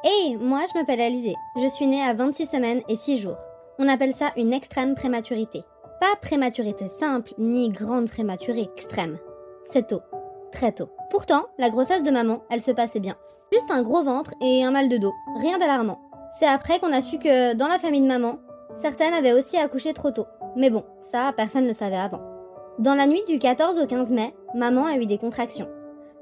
Hey, moi je m'appelle Alizée. Je suis née à 26 semaines et 6 jours. On appelle ça une extrême prématurité. Pas prématurité simple, ni grande prématurée extrême. C'est tôt. Très tôt. Pourtant, la grossesse de maman, elle se passait bien. Juste un gros ventre et un mal de dos. Rien d'alarmant. C'est après qu'on a su que, dans la famille de maman, certaines avaient aussi accouché trop tôt. Mais bon, ça, personne ne le savait avant. Dans la nuit du 14 au 15 mai, maman a eu des contractions.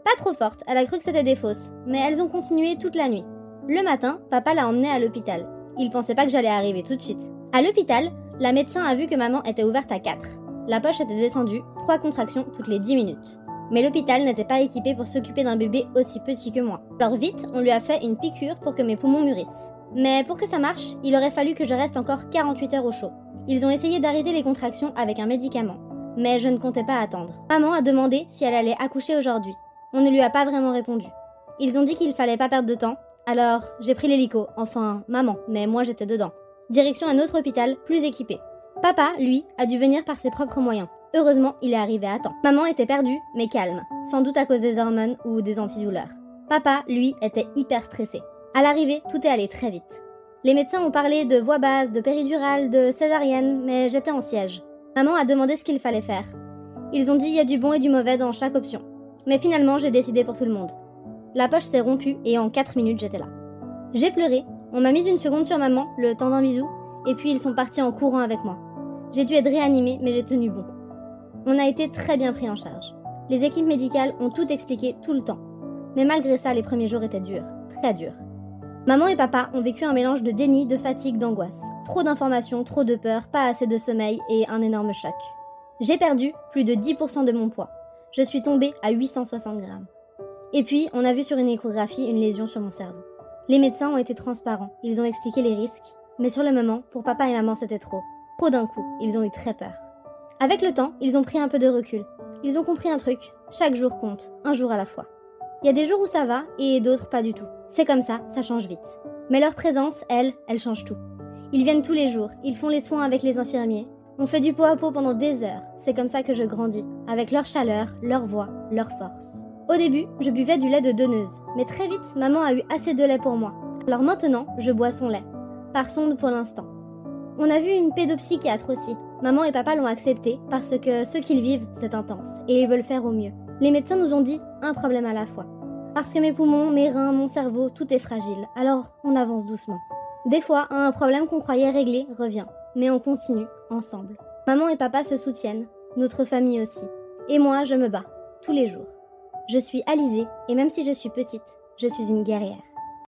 Pas trop fortes, elle a cru que c'était des fausses, mais elles ont continué toute la nuit. Le matin, papa l'a emmenée à l'hôpital. Il pensait pas que j'allais arriver tout de suite. À l'hôpital, la médecin a vu que maman était ouverte à 4. La poche était descendue, 3 contractions toutes les 10 minutes. Mais l'hôpital n'était pas équipé pour s'occuper d'un bébé aussi petit que moi. Alors vite, on lui a fait une piqûre pour que mes poumons mûrissent. Mais pour que ça marche, il aurait fallu que je reste encore 48 heures au chaud. Ils ont essayé d'arrêter les contractions avec un médicament. Mais je ne comptais pas attendre. Maman a demandé si elle allait accoucher aujourd'hui. On ne lui a pas vraiment répondu. Ils ont dit qu'il fallait pas perdre de temps. Alors, j'ai pris l'hélico, enfin, maman, mais moi j'étais dedans. Direction un autre hôpital, plus équipé. Papa, lui, a dû venir par ses propres moyens. Heureusement, il est arrivé à temps. Maman était perdue, mais calme, sans doute à cause des hormones ou des antidouleurs. Papa, lui, était hyper stressé. À l'arrivée, tout est allé très vite. Les médecins ont parlé de voie basse, de péridurale, de césarienne, mais j'étais en siège. Maman a demandé ce qu'il fallait faire. Ils ont dit il y a du bon et du mauvais dans chaque option. Mais finalement, j'ai décidé pour tout le monde. La poche s'est rompue et en 4 minutes, j'étais là. J'ai pleuré, on m'a mise une seconde sur maman, le temps d'un bisou, et puis ils sont partis en courant avec moi. J'ai dû être réanimée, mais j'ai tenu bon. On a été très bien pris en charge. Les équipes médicales ont tout expliqué tout le temps. Mais malgré ça, les premiers jours étaient durs, très durs. Maman et papa ont vécu un mélange de déni, de fatigue, d'angoisse. Trop d'informations, trop de peur, pas assez de sommeil et un énorme choc. J'ai perdu plus de 10% de mon poids. Je suis tombée à 860 grammes. Et puis, on a vu sur une échographie une lésion sur mon cerveau. Les médecins ont été transparents, ils ont expliqué les risques, mais sur le moment, pour papa et maman, c'était trop. Trop d'un coup, ils ont eu très peur. Avec le temps, ils ont pris un peu de recul. Ils ont compris un truc, chaque jour compte, un jour à la fois. Il y a des jours où ça va, et d'autres pas du tout. C'est comme ça change vite. Mais leur présence, elle change tout. Ils viennent tous les jours, ils font les soins avec les infirmiers. On fait du pot à pot pendant des heures, c'est comme ça que je grandis, avec leur chaleur, leur voix, leur force. Au début, je buvais du lait de donneuse, mais très vite, maman a eu assez de lait pour moi. Alors maintenant, je bois son lait. Par sonde pour l'instant. On a vu une pédopsychiatre aussi. Maman et papa l'ont accepté parce que ce qu'ils vivent, c'est intense, et ils veulent faire au mieux. Les médecins nous ont dit un problème à la fois. Parce que mes poumons, mes reins, mon cerveau, tout est fragile, alors on avance doucement. Des fois, un problème qu'on croyait réglé revient, mais on continue, ensemble. Maman et papa se soutiennent, notre famille aussi. Et moi, je me bats, tous les jours. Je suis Alizée, et même si je suis petite, je suis une guerrière.